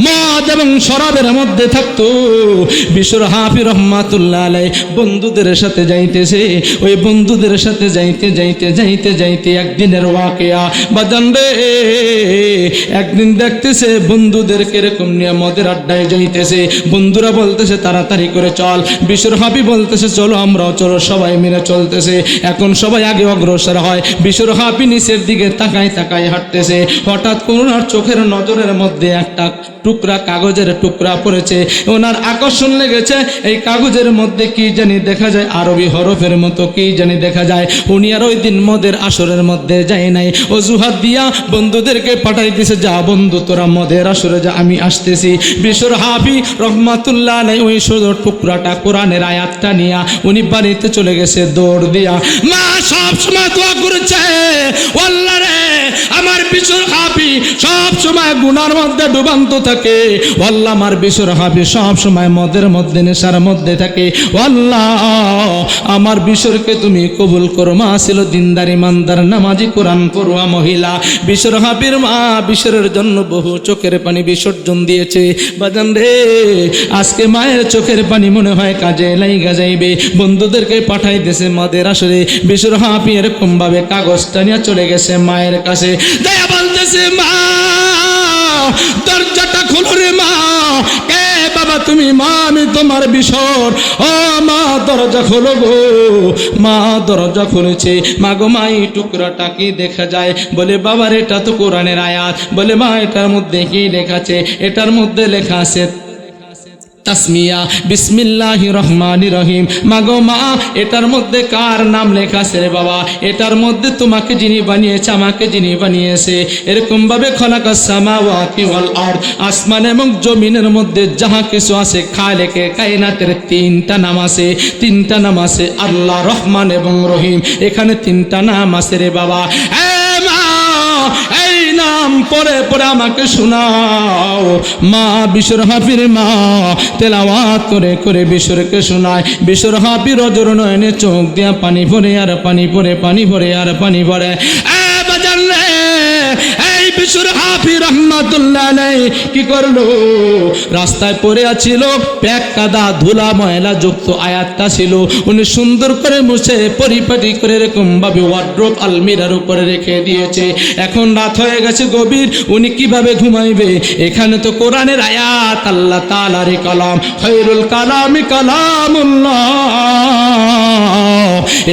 মদ এবং শরাবের মধ্যে থাকতো। বিশুর হাফি রহমাতুল্লাহ আলাইহি বন্ধুদের সাথে যাইতেছে, ওই বন্ধুদের সাথে যাইতে যাইতে যাইতে যাইতে একদিনের ওয়াকিয়া বাজান রে, একদিন দেখতেছে বন্ধুদের কিরকম নিয়ে মদের আড্ডায় যাইতেছে। বন্ধুরা বলতেছে তাড়াতাড়ি করে চল, বিশুর হাফি বলতেছে চলো আমরাও চলো, সবাই মিলে চলতেছে। এখন সবাই আগে অগ্রসর হয়, বিশুর হাফি নিচের দিকে তাকায় তাকায় হাঁটতেছে। হঠাৎ ওনার চোখের নজরের মধ্যে একটা টুকরা কাগজের টুকরা পড়েছে, ওনার আকর্ষণ লেগেছে। এই কাগজের মধ্যে কি জানি দেখা যায়, আরবি হরফের মতো কি জানি দেখা যায়। উনি আর ওই দিন মদের আসরের মধ্যে যায় নাই, অজুহাত দিয়া বন্ধুদেরকে পাঠাই দিছে, যা বন্ধু তোরা মদের আসরে যা, আমি আসতেছি। বিশুর হাফি রহমাতুল্লাহ আলাইহি ওই সুন্দর টুকরাটা কোরআনের আয়াতটা নিয়া উনি বাড়িতে চলে গেছে দৌড় দিয়া। মা সব সময় দোয়া করেছে, আল্লাহ রে আমার বিশুর হাফি সব সময় গুনার মধ্যে ডুবান্ত থাকে, আল্লাহ আমার বিশুর হাফি সব সময় মদের মধ্যে নেশার মধ্যে থাকে, আল্লাহ আমার বিশুরকে তুমি কবুল করো। মা ছিল দিনদার ইমানদার নামাজি কোরআন পড়ুয়া মহিলা। বিশুর হাফির মা বিশুরের জন্য বহু চোখের পানি বিসর্জন দিয়েছে। বাজান রে, আজকে মায়ের চোখের পানি মনে হয় কাজে লাইগা যাইবে। বন্ধুদেরকে পাঠাই দিয়েছে মদের আসরে। বিশুর হাফি এরকম ভাবে কাগজটা নিয়ে চলে গেছে মায়ের কাছে, দয়া বলতেছে মা দরজাটা খোলো রে মা। কে বাবা তুমি? মা আমি তোমার বিশর। ও মা দরজা খোলো গো। মা দরজা খুলেছে। মা গো মা এই টুকরাটা কি দেখা যায়? বলে বাবার এটা তো কোরআনের আয়াত। বলে মা এটার মধ্যে কি লেখা আছে? এটার মধ্যে লেখা আছে তাসমিয়া বিসমিল্লাহির রহমানির রহিম। মাগো মা এটার মধ্যে কার নাম লেখা আছে রে বাবা? এটার মধ্যে তোমাকে যিনি বানিয়েছে, আমাকে যিনি বানিয়েছে, এরকম ভাবে খলাকাস সামাওয়াতি ওয়াল আরদ, আসমান এবং জমিনের মধ্যে যাহা কিছু আছে খালেকে কায়নাতের তিনটা নাম আছে। তিনটা নাম আছে আল্লাহ, রহমান এবং রহিম। এখানে তিনটা নাম আছে রে বাবা। এই নাম পরে পরে আমাকে শোনাও। মা বিশর হাফির মা তেলাওয়াত করে করে বিশরকে শোনায়। বিশর হাফির অজর নয়নে চোখ দিয়া পানি ভরে আর পানি ভরে, পানি ভরে আর পানি ভরে। এই বিশর হাফি রহমাতুল্লাহ আলাইহি কি করলো? রাস্তায় পড়ে আছিল প্যাক কাদা ধুলা ময়লা যুক্ত আয়াতটা ছিল, উনি সুন্দর করে মুছে পরিপাটি করে এরকম ভাবে ওয়ার্ড্রোব আলমিরার উপরে রেখে দিয়েছে। এখন রাত হয়ে গেছে গভীর, উনি কিভাবে ঘুমাইবে? এখানে তো কোরআনের আয়াত, আল্লাহ তাআলার কালাম, খায়রুল কালামি কালামুল্লাহ।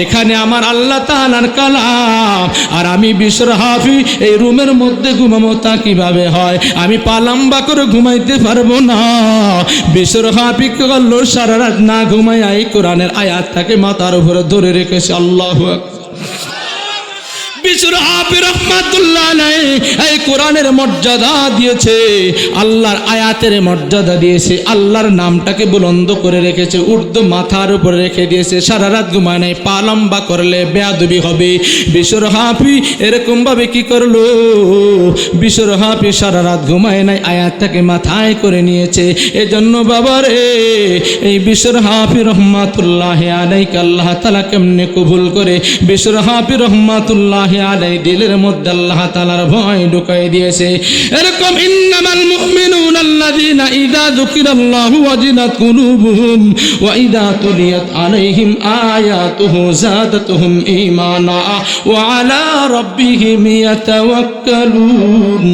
এখানে আমার আল্লাহ তাআলার কালাম, আর আমি বিশর হাফি এই রুমের মধ্যে ঘুমাবো তা কিভাবে হয়? আমি পালাম্বা করে ঘুমাইতে পারবো না। বিশর হাফি কি করলো? সারা রাত না ঘুমাই এই কোরআনের আয়াতটাকে মাথার উপরে ধরে রেখেছে। আল্লাহু আকবার। বিশর হাফি রহমাতুল্লাহ আলাইহি এই কোরআনের মর্যাদা দিয়েছে, আল্লাহর আয়াতের মর্যাদা দিয়েছে, আল্লাহর নামটাকে বুলন্দ করে রেখেছে, উর্দু মাথার উপরে রেখে দিয়েছে। সারা রাত ঘুমায় নাই, পা লম্বা করলে বেয়াদবি হবে। বিশর হাফি এরকম ভাবে কি করলো? বিশর হাফি সারা রাত ঘুমায় নাই, আয়াতটাকে মাথায় করে নিয়েছে। এজন্য বাবারে এই বিশর হাফি রহমাতুল্লাহ আলাইহি আল্লাহ তাআলা কেমনে কবুল করে? বিশর হাফি রহমাতুল্লাহ আলাই দিলের মধ্যে আল্লাহ তাআলার ভয় ঢুকাই দিয়েছে। এরকম ইন্নামাল মুমিনুনা আল্লাযীনা ইযা যুকিরাল্লাহু ওয়াজিলাত কুলুবুহুম ওয়া ইযা তুলিয়াত আলাইহিম আয়াতুহু যাদাতুহুম ঈমানা ওয়া আলা রাব্বিহিম ইয়াতাওয়াক্কালুন।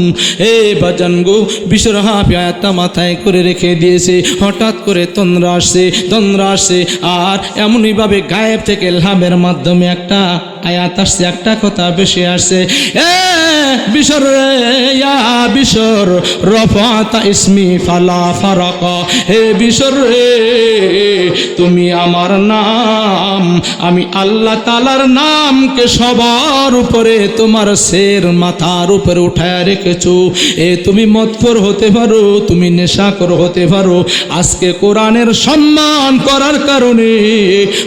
এ বাজান গো, বিশর হাফি আয়াতটা মাথায় করে রেখে দিয়েছে। হঠাৎ করে তন্দ্রা আসছে, আর এমনই ভাবে গায়েব থেকে ইলহামের মাধ্যমে একটা আয়াত আসছে, একটা কথা বেশি আসছে। এ বিশর রে ইয়া বিশর রফাতা ইসমি ফালা ফারাকা। হে বিশর রে, তুমি আমার নাম, আমি আল্লাহ তাআলার নামকে সবার উপরে তোমার সের মাথার উপরে উঠায় রেখেছো। এ তুমি মদখোর হতে পারো, তুমি নেশাখোর হতে পারো, আজকে কোরআনের সম্মান করার কারণে,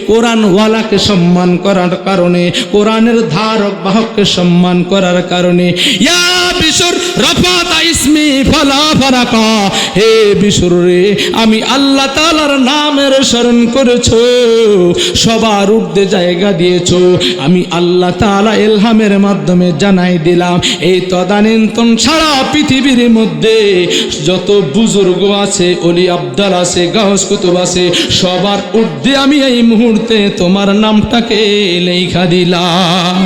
কোরআনওয়ালাকে সম্মান করার কারণে, কোরআনের ধারক বাহককে সম্মান করার কারণে, ইয়া বিশর রফাতা ইসমি ফালা ফারাকা। হে বিশর রে, আমি আল্লাহ তাআলার নামের স্মরণ করেছো, সবার ঊর্ধ্বে জায়গা দিয়েছো। আমি আল্লাহ তাআলা ইলহামের মাধ্যমে জানাই দিলাম, এই তদানীন্তন সারা পৃথিবীর মধ্যে যত বুজুর্গ আছে, অলি আব্দাল আছে, গাউস কুতুব আছে, সবার ঊর্ধ্বে আমি এই মুহূর্তে তোমার নামটাকে লেখা দিলাম।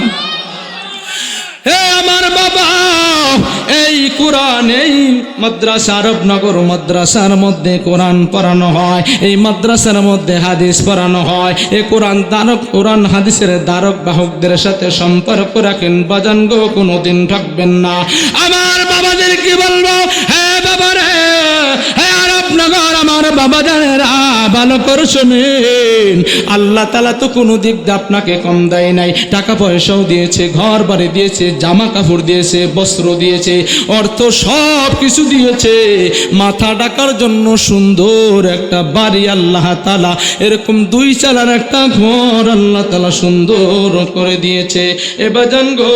হে আমার বাবা, এই কোরআন, এই মাদ্রাসা, আরবনগর মাদ্রাসার মধ্যে কোরআন পড়ানো হয়, এই মাদ্রাসার মধ্যে হাদিস পড়ানো হয়। এই কোরআন হাদিসের ধারক বাহকদের সাথে সম্পর্ক রাখেন বাজান গো, কোনোদিন ঠকবেন না। আমার বাবাদের কি বলবো? হে বাবা রে, হে আরবনগর আমার বাবা জানেরা, ভালো করে শোনেন, আল্লাহ তাআলা তো কোনো দিক দিয়ে আপনাকে কম দেয় নাই। টাকা পয়সাও দিয়েছে, ঘর বাড়ি দিয়েছে, জামা কাপড় দিয়েছে, বস্ত্র দিয়েছে, অর্থ সব কিছু দিয়েছে। মাথা ঢাকার জন্য সুন্দর একটা বাড়ি আল্লাহ তাআলা, এরকম 2 চালার একটা ঘর আল্লাহ তাআলা সুন্দর করে দিয়েছে। এবার জান গো,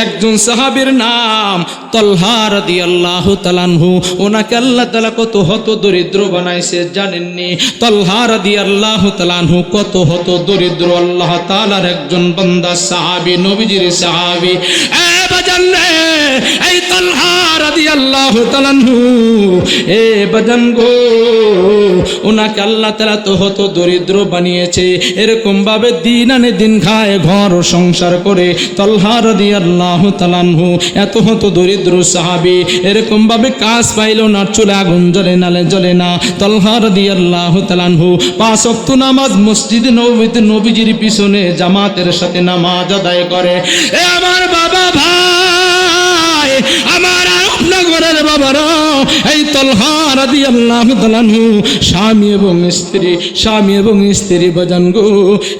একজন সাহাবীর নাম তালহা রাদিয়াল্লাহু তাআলা আনহু, ওনাকে আল্লাহ তাআলা কত হত দরিদ্র বানাইছে জানেননি? তালহা রাদিয়াল্লাহু তাআলা আনহু কত হত দরিদ্র, আল্লাহ তাআলার একজন বান্দা, সাহাবী, নবীজির সাহাবী। এ বাজান রে, এই তালহা রাদিয়াল্লাহু তাআলা আনহু, এ বাজান গো, ওনাকে আল্লাহ তাআলা তো হতো দরিদ্র বানিয়েছে। এরকম ভাবে দিন আনে দিন খায়, ঘর ও সংসার করে। তালহা রাদিয়াল্লাহু তাআলা আনহু এত হতো দরিদ্র সাহাবী, এরকম ভাবে কাজ পাইল না, চুলে আগুন জ্বলে নালে জ্বলে না। তালহা রাদিয়াল্লাহু তাআলা আনহু 5 ওয়াক্ত নামাজ মসজিদে নববীতে নবীজির পিছনে জামাতের সাথে নামাজ আদায় করে। এ আমার বাবা ভাই, আমার আপনার বাবারা, এই তালহা রাদিয়াল্লাহু তাআলা আনহু স্বামী এবং স্ত্রী বাজান গো,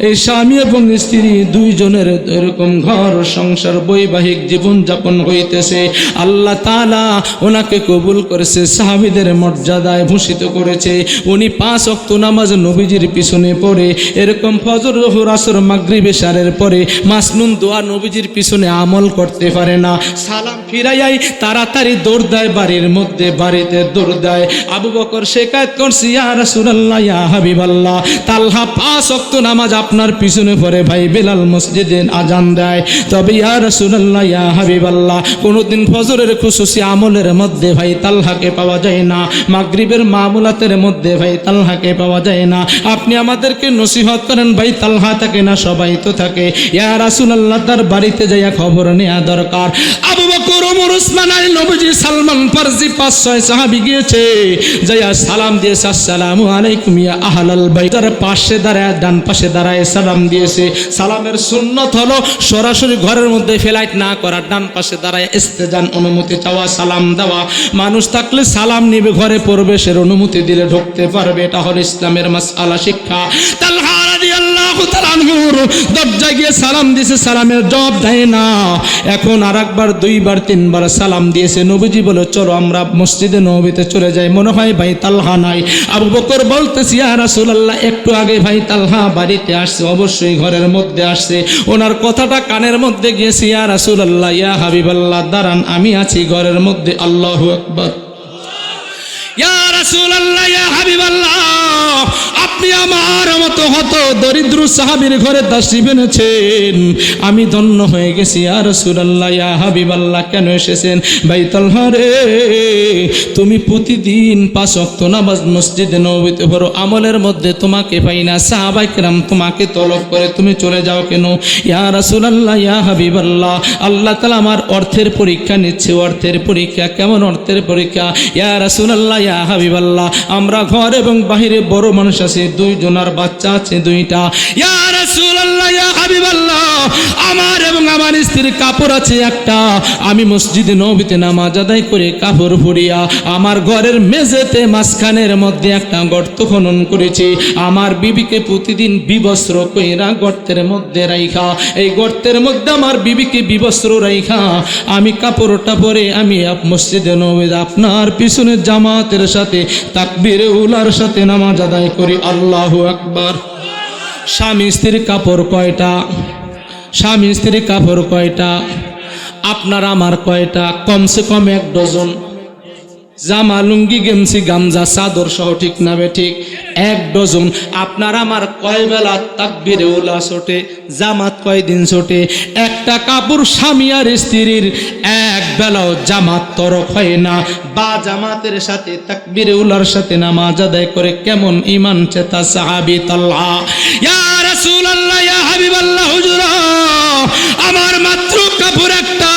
এই স্বামী এবং স্ত্রী দুইজনের এরকম ঘর সংসার বৈবাহিক জীবন যাপন হইতেছে। আল্লাহ তাআলা ওনাকে কবুল করেছে, সাহাবীদের মর্যাদায় ভূষিত করেছে। উনি 5 ওয়াক্ত নামাজ নবীজির পিছনে পড়ে, এরকম ফজর জোহর আসর মাগরিব এশারের পরে মাসনুন দোয়া নবীজির পিছনে আমল করতে পারে না। সালাম ফিরাইয়াই তাড়াতাড়ি দৌড় দেয় বাড়ির মধ্যে, বাড়িতে দৌড় দেয়। আবু বকর শিকায়ত করছে, ইয়া রাসূলুল্লাহ, ইয়া হাবিবাল্লাহ, তালহা 5 ওয়াক্ত নামাজ আপনার পিছনে পড়ে ভাই, বেলাল মসজিদে আজান দেয়, তবে ইয়া রাসূলুল্লাহ, ইয়া হাবিবাল্লাহ, কোনদিন ফজরের খুশুসি আমলের মধ্যে ভাই তালহাকে পাওয়া যায় না, মাগরিবের মামুলাতের মধ্যে ভাই তালহাকে পাওয়া যায় না। আপনি আমাদেরকে নসিহত করেন ভাই, তালহা থাকে না? সবাই তো থাকে। ইয়া রাসূলুল্লাহ, তার বাড়িতে যাইয়া খবর নেওয়া দরকার। আবু বকর, ওমর, উসমান, আলী, নবীজি, সালমান ফারসি 5-6 সাহাবী গিয়েছে, যাইয়া সালাম দিয়েছে, আসসালামু আলাইকুম ইয়া আহলাল বাইত। তার পাশে দাঁড়ায়, ডান পাশে দাঁড়ায় সালাম দিয়েছে। সালামের সুন্নত হলো সরাসরি ঘরের মধ্যে ফ্লাইট না করা, ডান পাশে দাঁড়ায় ইস্তেজান অনুমতি চাওয়া, সালাম দেওয়া। মানুষ থাকলে সালাম নিবে, ঘরে প্রবেশের অনুমতি দিলে ঢুকতে পারবে। এটা হলো ইসলামের মাসআলা, শিক্ষা। তালহা রাদিয়াল্লাহু তাআলা আনহুর দরজায় গিয়ে সালাম দিয়েছে, সালামের জবাব দেয় না। এখন আরেকবার, 2বার, 3বার সালাম দিয়েছে। নবীজি বলে, চলো আমরা মসজিদে নববীতে চলে যাই, মনে হয় ভাই তালহা নাই। আবু বকর বলতেছে, ইয়া রাসূলুল্লাহ, একটু আগে ভাই তালহা বাড়িতে আসছে, অবশ্যই ঘরের মধ্যে আসছে। ওনার কথাটা কানের মধ্যে গিয়েছে, ইয়া রাসূলুল্লাহ, ইয়া হাবিবাল্লাহ, দাঁড়ান, আমি আছি ঘরের মধ্যে। আল্লাহু আকবার। ইয়া রাসূলুল্লাহ, ইয়া হাবিবাল্লাহ, আপনি আমার মতো হতো দরিদ্র সাহাবীর ঘরে তাশরীফ এনেছেন, আমি ধন্য হয়ে গেছি। ইয়া রাসূলুল্লাহ, ইয়া হাবিবাল্লাহ, কেন এসেছেন? ভাই তালহা রে, তুমি প্রতিদিন 5 ওয়াক্ত নামাজ মসজিদে নববীতে পড়ো, আমলের মধ্যে তোমাকে পাই না, সাহাবায়ে কেরাম তোমাকে তলব করে, তুমি চলে যাও কেন? ইয়া রাসূলুল্লাহ, ইয়া হাবিবাল্লাহ, আল্লাহ তাআলা আমার অর্থের পরীক্ষা নিচ্ছে। অর্থের পরীক্ষা? কেমন অর্থের পরীক্ষা? ইয়া রাসূলুল্লাহ, ইয়া হাবিবাল্লাহ, আমরা ঘর এবং বাহিরে বড় মানুষ আছে, 2 জনার বাচ্চা আছে 2টা। ইয়া রাসূলুল্লাহ, ইয়া হাবিবাল্লাহ, আমার এবং আমার স্ত্রীর কাপড় আছে 1টা। আমি মসজিদে নববীতে নামাজ আদায় করে কাপড় পরিয়া আমার ঘরের মেঝেতে মাঝখানের মধ্যে একটা গর্ত খনন করেছি। আমার বিবিকে প্রতিদিন বিবস্ত্র কইরা গর্তের মধ্যে রাইখা, এই গর্তের মধ্যে আমার বিবিকে বিবস্ত্র রাইখা আমি কাপড়টা পরে আমি মসজিদে নববীতে আপনার পিছনে জামাতের সাথে তাকবীরে উলার সাথে নামাজ আদায় করি। আল্লাহু আকবার। স্বামী স্ত্রীর কাপড় কয়টা? স্বামী স্ত্রীর কাপড় কয়টা? আপনার আমার কয়টা? কমসে কম 1 ডজন। জামা, লুঙ্গি, গেমছি, গামজা, চাদর সহ, ঠিক না বে ঠিক? 1 ডজন। আপনার আমার কয় বেলা তাকবীরে উলা ছোটে? জামাত কয়দিন ছোটে? একটা কাপড় স্বামী আর স্ত্রীর 1 বেলাও জামাত তরক হয় না, বা জামাতের সাথে তাকবীরে উলার সাথে নামাজ আদায় করে কেমন ঈমান চেতা সাহাবী তালহা। ইয়া রাসূলুল্লাহ, ইয়া হাবিবাল্লাহ, হুজুর, আমার মাত্র কাপড় একটা,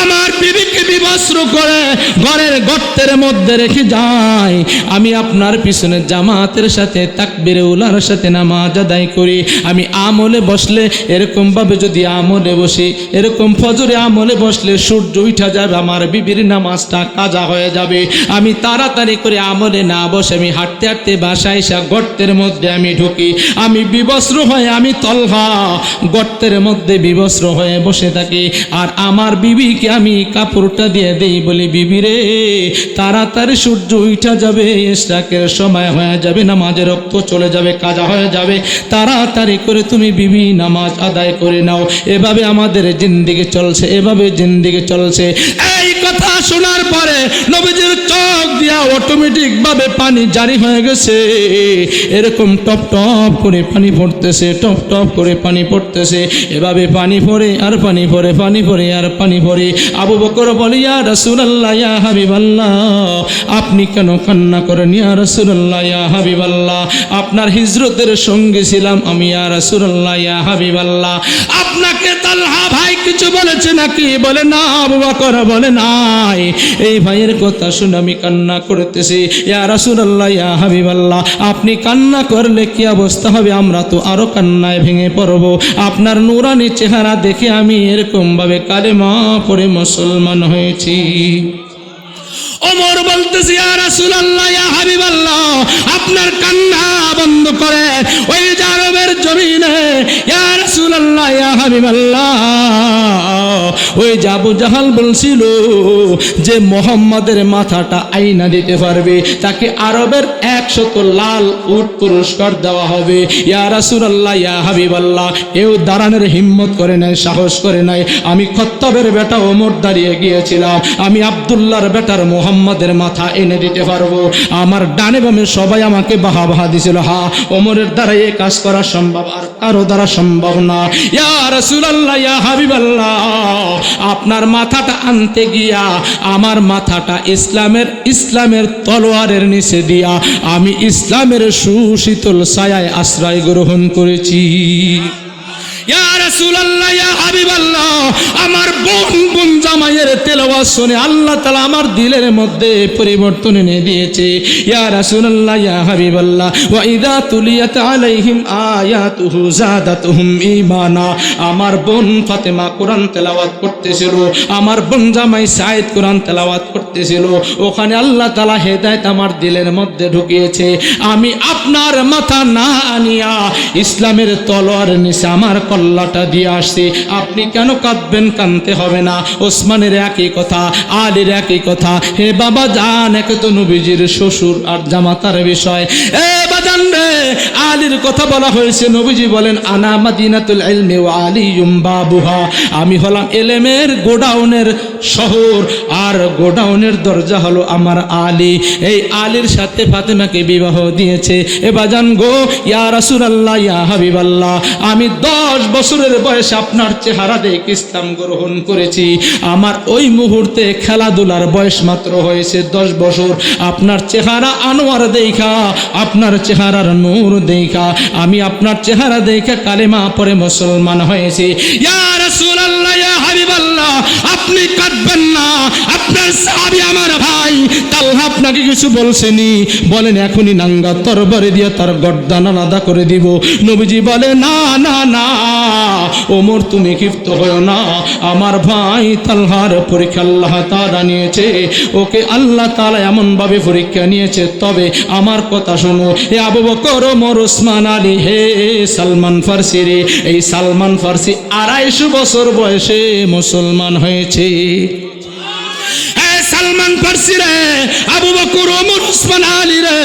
আমার বিবিকে বিবস্ত্র করে ঘরের গর্তের মধ্যে রেখে যায়, আমি আপনার পিছনে জামাতের সাথে তাকবীরে উলার সাথে নামাজ আদায় করি। আমি আমলে বসলে, এরকম ভাবে যদি আমলে বসি, এরকম ফজরে আমলে বসলে সূর্য উঠা যাবে, আমার বিবির নামাজটা কাজা হয়ে যাবে। আমি তাড়াতাড়ি করে আমলে না বসে আমি হাঁটতে হাঁটতে বাসায় এসে গর্তের মধ্যে আমি ঢুকি, আমি বিবস্ত্র হয়ে, আমি তালহা গর্তের মধ্যে বিবস্ত্র হয়ে বসে থাকি। আর আমার বিবিকে আমি কাপড়টা দিয়ে দেই, বলি, বিবি রে, তাড়াতাড়ি সূর্য উঠা যাবে, ইশরাকের সময় হয়ে যাবে, নামাজের রক্ত চলে যাবে, কাজা হয়ে যাবে, তাড়াতাড়ি করে তুমি বিবি নামাজ আদায় করে নাও। এভাবে আমাদের জিন্দেগি চলছে, এভাবে জিন্দেগি চলছে। এই কথা শোনার পরে নবীজির চোখ দিয়া অটোমেটিক ভাবে পানি জারি হয়ে গেছে, এরকম টপ টপ করে পানি পড়তেছে, টপ টপ করে পানি পড়তেছে। এভাবে পানি পড়ে আর পানি পড়ে, পানি পড়ে আর পানি ভরে। আবু বকর বলে, ইয়া রাসূলুল্লাহ, ইয়া হাবিবাল্লাহ, আপনি কেন কান্না করেন? ইয়া রাসূলুল্লাহ, ইয়া হাবিবাল্লাহ, আপনার হিজরতের সঙ্গে ছিলাম আমি। ইয়া রাসূলুল্লাহ, ইয়া হাবিবাল্লাহ, আপনাকে তালহা ভাই কিছু বলেছে নাকি? বলে না। আবু বকর বলে নাই। এই ভাইয়ের কথা শুনে আমি কান্না করতেছি। ইয়া রাসূলুল্লাহ, ইয়া হাবিবাল্লাহ, আপনি কান্না করলে কি অবস্থা হবে? আমরা তো আরো কান্নায় ভেঙে পড়ব। আপনার নূরানি চেহারা দেখে আমি এরকম ভাবে কালেমা পড়ে মুসলমান হয়েছি। ওমর বলতেছে, ইয়া রাসূলুল্লাহ, ইয়া হাবিবাল্লাহ, আপনার কান্না বন্ধ করে ওই আরবের জমিনে, ইয়া রাসূলুল্লাহ, ইয়া হাবিবাল্লাহ, ওই আবু জাহাল বলছিল যে মুহাম্মাদের মাথাটা আইনা দিতে পারবে তাকে আরবের 100 লাল উট পুরস্কার দেওয়া হবে। ইয়া রাসূলুল্লাহ, ইয়া হাবিবাল্লাহ, এও দাঁড়ানোর হিম্মত করে নাই, সাহস করে নাই। আমি খত্তাবের বেটা ওমর দাঁড়িয়ে গিয়েছিলাম, আমি আব্দুল্লাহর বেটার মুহাম্মাদের মাথা এনে দিতে পারবো। আমার ডানে বামে সবাই আমাকে বাহা বাহা দিছিল। হা, ওমরের দ্বারা এই কাজ করা সম্ভব, আর কারো দ্বারা সম্ভব না। ইয়া রাসূলুল্লাহ, ইয়া হাবিবাল্লাহ, আপনার মাথাটা আনতে গিয়া আমার মাথাটা ইসলামের তলোয়ারের নিচে দিয়া আমি ইসলামের সুশীতল ছায়ায় আশ্রয় গ্রহণ করেছি। ইয়া রাসূলুল্লাহ, ইয়া হাবিবাল্লাহ, আমার বোন জামাইয়ের তেলাওয়াত শুনে আল্লাহ তাআলা আমার দিলের মধ্যে পরিবর্তন এনে দিয়েছে। ইয়া রাসূলুল্লাহ, ইয়া হাবিবাল্লাহ, ওয়া ইযা তুলিয়াত আলাইহিম আয়াতুহু যাদাতুহুম ঈমানা, আমার বোন ফাতেমা কোরআন তেলাওয়াত করতেছিল, আমার বোন জামাই সাইদ কোরআন তেলাওয়াত করতেছিল। ওখানে আল্লাহ তাআলা হেদায়েত আমার দিলের মধ্যে ঢুকিয়েছে। আমি আপনার মাথা না আনিয়া ইসলামের তলোয়ার নিচে আমার কল্লাটা দিয়ে আসছি। আপনি কেন কাঁদবেন? কাঁদতে হবে না। ওসমানের একই কথা, আলীর একই কথা। হে বাবা জান, একে তো নবীজির শ্বশুর আর জামাতার বিষয়। এ বাজান রে, আলীর কথা বলা হয়েছে। নবীজি বলেন, আনা মাদিনাতুল ইলমি ওয়া আলিয়ুম বাবুহা, আমি হলাম ইলমের গোডাউনের শহর আর গোডাউনের দরজা হলো আমার আলী। এই আলীর সাথে ফাতেমাকে বিবাহ দিয়েছে। এ বাজান গো, ইয়া রাসূলুল্লাহ, ইয়া হাবিবাল্লাহ, আমি 10 বছরের বয়সে আপনার চেহারা দেখে ইসলাম গ্রহণ করেছি। আমার ওই মুহূর্তে খেলাধুলার বয়স মাত্র হয়েছে 10 বছর। আপনার চেহারা আনোয়ার দেখা, আপনার চেহারার নূর দেখা আমি আপনার চেহারা দেখে কালেমা পড়ে মুসলমান হয়েছি। ইয়া রাসূলুল্লাহ, ইয়া হাবিবাল্লাহ, আপনি কাঁদবেন না। আপনার সাহাবী আমার ভাই তালহা আপনাকে কিছু বলছেনি? বলেন, এখনই নাঙ্গা তরবারি দিয়ে তার গর্দান আলাদা করে দিব। নবীজি বলে, না না না ওমর, তুমি ক্ষিপ্ত হও না। আমার ভাই তালহার পরীক্ষা আল্লাহ তাআলা নিয়েছে। ওকে আল্লাহ তাআলা এমন ভাবে পরীক্ষা নিয়েছে। তবে আমার কথা শোনো, এ আবু বকর, ওমর, ওসমান, আলী, হে সালমান ফার্সি রে, এই সালমান ফার্সি 250 বছর বয়সে মুসলমান হয়েছে। সালমান ফার্সি রে, আবু বকর, ওমর, ওসমান, আলী রে,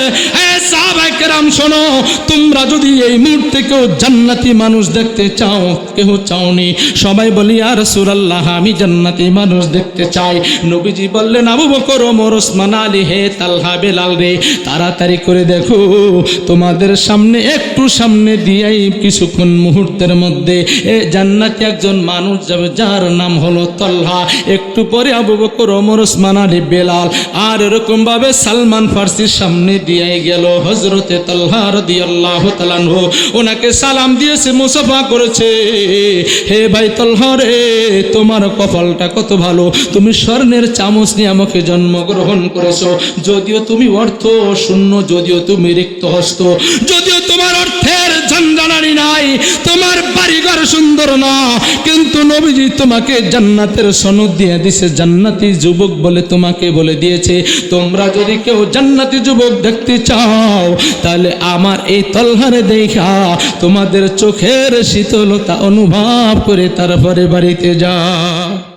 সাহাবায়ে কেরাম শোনো, তোমরা যদি এই মুহূর্তে কেউ জান্নাতি মানুষ দেখতে চাও, কেউ চাওনি, সবাই বলি ইয়া রাসূলুল্লাহ, আমি জান্নাতি মানুষ দেখতে চাই। নবীজি বললেন, আবু বকর, ওমর, ওসমান, আলী, হে তালহা, বেলাল রে, তাড়াতাড়ি করে দেখো, তোমাদের সামনে একটু সামনে দিয়েই কিছুক্ষণ মুহূর্তের মধ্যে জান্নাতি একজন মানুষ যাবে, যার নাম হলো তালহা। একটু পরে আবু বকর, ওমর, ওসমান, আলী, বেলাল আর এরকম ভাবে সালমান ফার্সির সামনে দিয়ে গেল। হযরতে তালহা রাদিয়াল্লাহু তাআলা আনহু ওনাকে সালাম দিয়েছে, মুসাফা করেছে। হে ভাই তালহা রে, তোমার কপালটা কত ভালো, তুমি স্বর্ণের চামচ নিয়ে আমাকে জন্মগ্রহণ করেছো। যদিও তুমি অর্থ শূন্য, যদিও তুমি রিক্ত হস্ত, যদিও তোমার অর্থের ঝঞ্ঝানি নাই, তোমার বাড়িঘর সুন্দর না, কিন্তু নবীজি তোমাকে জান্নাতের সনদ দিয়ে দিয়েছে। জান্নাতি যুবক বলে তোমাকে বলে দিয়েছে, তোমরা যদি কেউ জান্নাতি যুবক দেখতে চাও তাহলে আমার এই তালহারে দেখা তোমাদের চোখের শীতলতা অনুভব করে তারপরে বাড়িতে যাও।